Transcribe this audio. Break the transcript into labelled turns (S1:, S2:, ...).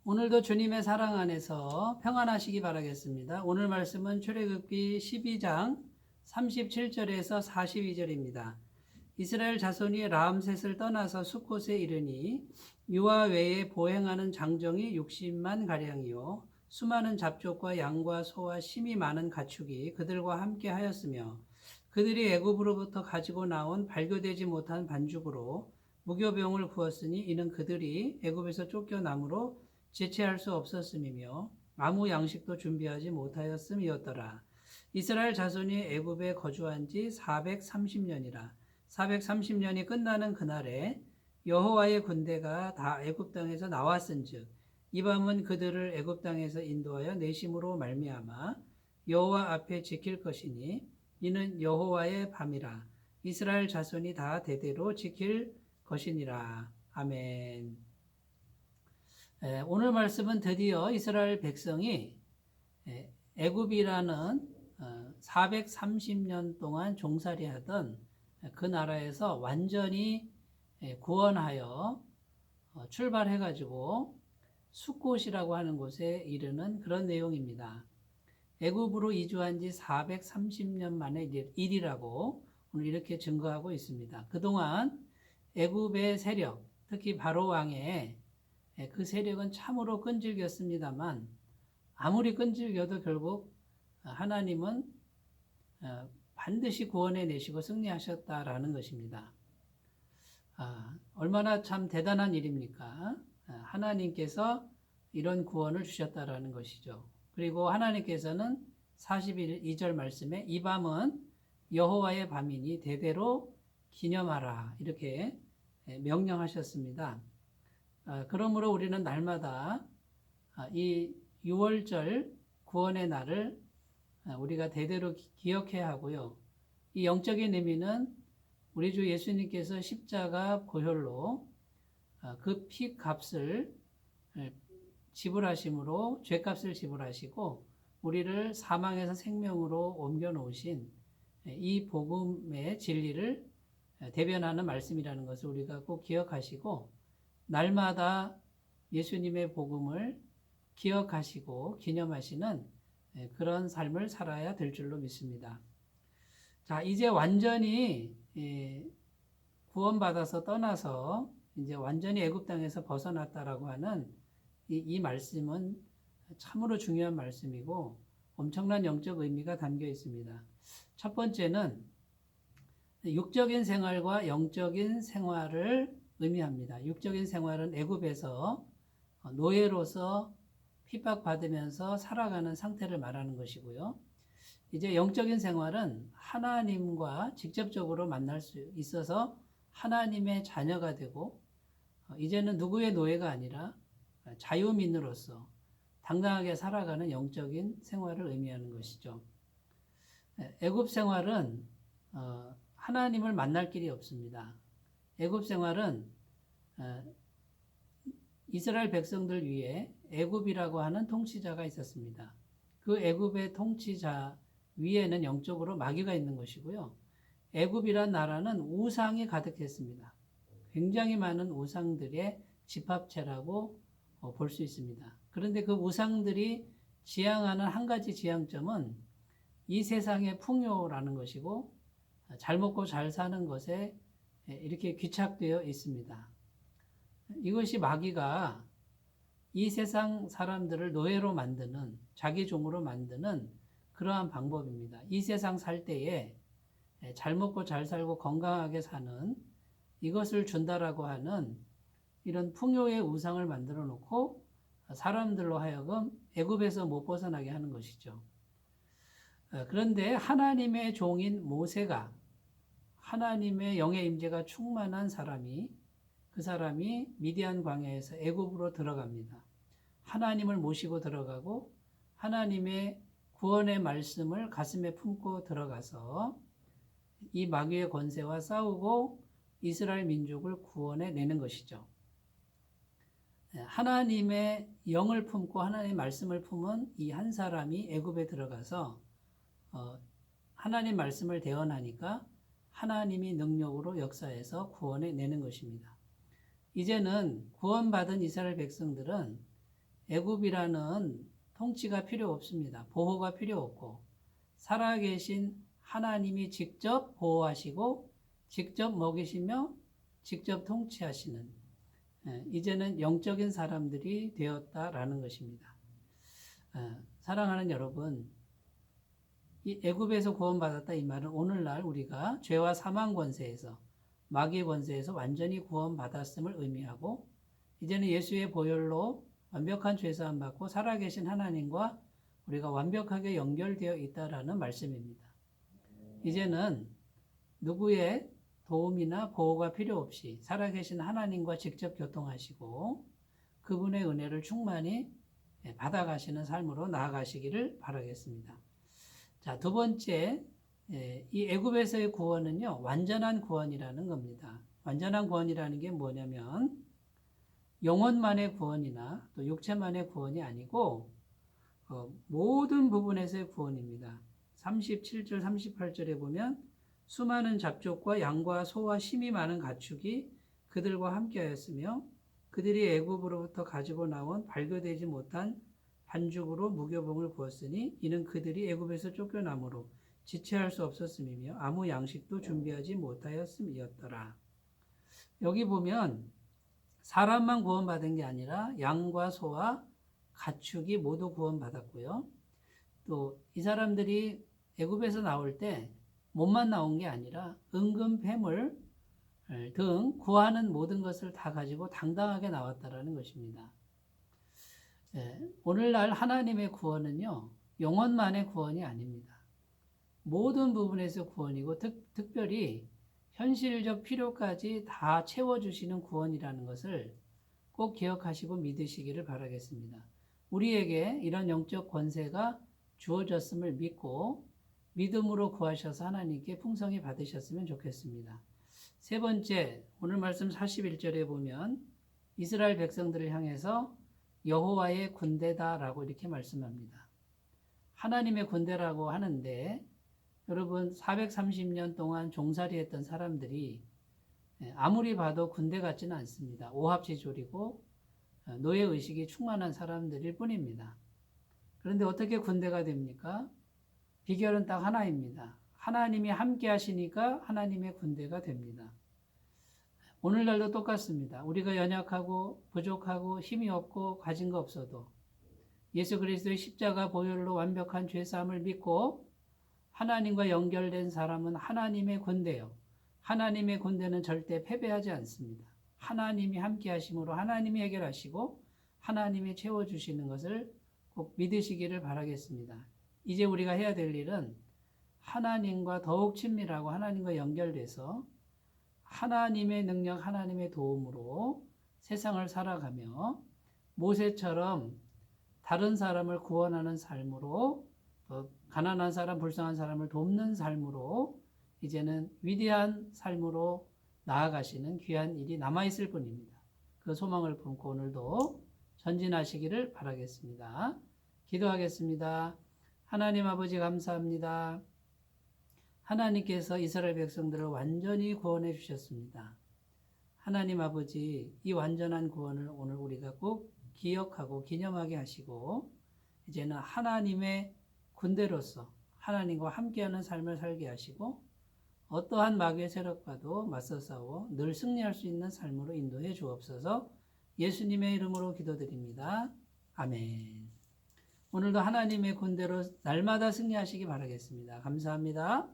S1: 오늘도 주님의 사랑 안에서 평안하시기 바라겠습니다. 오늘 말씀은 출애굽기 12장 37절에서 42절입니다. 이스라엘 자손이 라암셋을 떠나서 숫곳에 이르니 유아 외에 보행하는 장정이 60만 가량이요 수많은 잡족과 양과 소와 심이 많은 가축이 그들과 함께 하였으며 그들이 애굽으로부터 가지고 나온 발교되지 못한 반죽으로 무교병을 구웠으니 이는 그들이 애굽에서 쫓겨남으로 제체할 수 없었음이며 아무 양식도 준비하지 못하였음이었더라. 이스라엘 자손이 애굽에 거주한 지 430년이라. 430년이 끝나는 그날에 여호와의 군대가 다 애굽 땅에서 나왔은즉 이 밤은 그들을 애굽 땅에서 인도하여 내심으로 말미암아 여호와 앞에 지킬 것이니 이는 여호와의 밤이라. 이스라엘 자손이 다 대대로 지킬 것이니라. 아멘. 오늘 말씀은 드디어 이스라엘 백성이 애굽이라는 430년 동안 종살이하던 그 나라에서 완전히 구원하여 출발해가지고 숫곳이라고 하는 곳에 이르는 그런 내용입니다. 애굽으로 이주한 지 430년 만의 일이라고 오늘 이렇게 증거하고 있습니다. 그동안 애굽의 세력, 특히 바로 왕의 그 세력은 참으로 끈질겼습니다만 아무리 끈질겨도 결국 하나님은 반드시 구원해 내시고 승리하셨다라는 것입니다. 얼마나 참 대단한 일입니까? 하나님께서 이런 구원을 주셨다라는 것이죠. 그리고 하나님께서는 42절 말씀에 이 밤은 여호와의 밤이니 대대로 기념하라 이렇게 명령하셨습니다. 그러므로 우리는 날마다 이 6월절 구원의 날을 우리가 대대로 기억해야 하고요. 이 영적인 의미는 우리 주 예수님께서 십자가 보혈로 그 피 값을 지불하심으로 죄값을 지불하시고 우리를 사망에서 생명으로 옮겨 놓으신 이 복음의 진리를 대변하는 말씀이라는 것을 우리가 꼭 기억하시고 날마다 예수님의 복음을 기억하시고 기념하시는 그런 삶을 살아야 될 줄로 믿습니다. 자, 이제 완전히 구원받아서 떠나서 이제 완전히 애굽 땅에서 벗어났다라고 하는 이 말씀은 참으로 중요한 말씀이고 엄청난 영적 의미가 담겨 있습니다. 첫 번째는 육적인 생활과 영적인 생활을 의미합니다. 육적인 생활은 애굽에서 노예로서 핍박받으면서 살아가는 상태를 말하는 것이고요. 이제 영적인 생활은 하나님과 직접적으로 만날 수 있어서 하나님의 자녀가 되고 이제는 누구의 노예가 아니라 자유민으로서 당당하게 살아가는 영적인 생활을 의미하는 것이죠. 애굽 생활은 하나님을 만날 길이 없습니다. 애굽 생활은 이스라엘 백성들 위에 애굽이라고 하는 통치자가 있었습니다. 그 애굽의 통치자 위에는 영적으로 마귀가 있는 것이고요. 애굽이란 나라는 우상이 가득했습니다. 굉장히 많은 우상들의 집합체라고 볼 수 있습니다. 그런데 그 우상들이 지향하는 한 가지 지향점은 이 세상의 풍요라는 것이고 잘 먹고 잘 사는 것에 이렇게 귀착되어 있습니다. 이것이 마귀가 이 세상 사람들을 노예로 만드는 자기 종으로 만드는 그러한 방법입니다. 이 세상 살 때에 잘 먹고 잘 살고 건강하게 사는 이것을 준다라고 하는 이런 풍요의 우상을 만들어 놓고 사람들로 하여금 애굽에서 못 벗어나게 하는 것이죠. 그런데 하나님의 종인 모세가 하나님의 영의 임재가 충만한 사람이 그 사람이 미디안 광야에서 애굽으로 들어갑니다. 하나님을 모시고 들어가고 하나님의 구원의 말씀을 가슴에 품고 들어가서 이 마귀의 권세와 싸우고 이스라엘 민족을 구원해 내는 것이죠. 하나님의 영을 품고 하나님의 말씀을 품은 이 한 사람이 애굽에 들어가서 하나님 말씀을 대언하니까 하나님이 능력으로 역사해서 구원해 내는 것입니다. 이제는 구원받은 이스라엘 백성들은 애굽이라는 통치가 필요 없습니다. 보호가 필요 없고 살아계신 하나님이 직접 보호하시고 직접 먹이시며 직접 통치하시는 이제는 영적인 사람들이 되었다라는 것입니다. 사랑하는 여러분, 이 애굽에서 구원받았다 이 말은 오늘날 우리가 죄와 사망 권세에서 마귀의 권세에서 완전히 구원받았음을 의미하고 이제는 예수의 보혈로 완벽한 죄사함 받고 살아계신 하나님과 우리가 완벽하게 연결되어 있다라는 말씀입니다. 이제는 누구의 도움이나 보호가 필요 없이 살아계신 하나님과 직접 교통하시고 그분의 은혜를 충만히 받아가시는 삶으로 나아가시기를 바라겠습니다. 자, 두 번째, 이 애굽에서의 구원은요, 완전한 구원이라는 겁니다. 완전한 구원이라는 게 뭐냐면 영혼만의 구원이나 또 육체만의 구원이 아니고 모든 부분에서의 구원입니다. 37절, 38절에 보면 수많은 잡족과 양과 소와 심이 많은 가축이 그들과 함께하였으며 그들이 애굽으로부터 가지고 나온 발교되지 못한 반죽으로 무교봉을 구웠으니 이는 그들이 애굽에서 쫓겨남으로 지체할 수 없었음이며 아무 양식도 준비하지 못하였음이었더라. 여기 보면 사람만 구원받은 게 아니라 양과 소와 가축이 모두 구원받았고요. 또 이 사람들이 애굽에서 나올 때 몸만 나온 게 아니라 은금, 폐물 등 구하는 모든 것을 다 가지고 당당하게 나왔다라는 것입니다. 오늘날 하나님의 구원은요, 영혼만의 구원이 아닙니다. 모든 부분에서 구원이고 특별히 현실적 필요까지 다 채워주시는 구원이라는 것을 꼭 기억하시고 믿으시기를 바라겠습니다. 우리에게 이런 영적 권세가 주어졌음을 믿고 믿음으로 구하셔서 하나님께 풍성히 받으셨으면 좋겠습니다. 세 번째, 오늘 말씀 41절에 보면 이스라엘 백성들을 향해서 여호와의 군대다라고 이렇게 말씀합니다. 하나님의 군대라고 하는데 여러분 430년 동안 종살이했던 사람들이 아무리 봐도 군대 같지는 않습니다. 오합지졸이고 노예의식이 충만한 사람들일 뿐입니다. 그런데 어떻게 군대가 됩니까? 비결은 딱 하나입니다. 하나님이 함께 하시니까 하나님의 군대가 됩니다. 오늘날도 똑같습니다. 우리가 연약하고 부족하고 힘이 없고 가진 거 없어도 예수 그리스도의 십자가 보혈로 완벽한 죄사함을 믿고 하나님과 연결된 사람은 하나님의 군대요. 하나님의 군대는 절대 패배하지 않습니다. 하나님이 함께 하심으로 하나님이 해결하시고 하나님이 채워주시는 것을 꼭 믿으시기를 바라겠습니다. 이제 우리가 해야 될 일은 하나님과 더욱 친밀하고 하나님과 연결돼서 하나님의 능력, 하나님의 도움으로 세상을 살아가며 모세처럼 다른 사람을 구원하는 삶으로 가난한 사람, 불쌍한 사람을 돕는 삶으로 이제는 위대한 삶으로 나아가시는 귀한 일이 남아있을 뿐입니다. 그 소망을 품고 오늘도 전진하시기를 바라겠습니다. 기도하겠습니다. 하나님 아버지 감사합니다. 하나님께서 이스라엘 백성들을 완전히 구원해 주셨습니다. 하나님 아버지 이 완전한 구원을 오늘 우리가 꼭 기억하고 기념하게 하시고 이제는 하나님의 군대로서 하나님과 함께하는 삶을 살게 하시고 어떠한 마귀의 세력과도 맞서 싸워 늘 승리할 수 있는 삶으로 인도해 주옵소서. 예수님의 이름으로 기도드립니다. 아멘. 오늘도 하나님의 군대로 날마다 승리하시기 바라겠습니다. 감사합니다.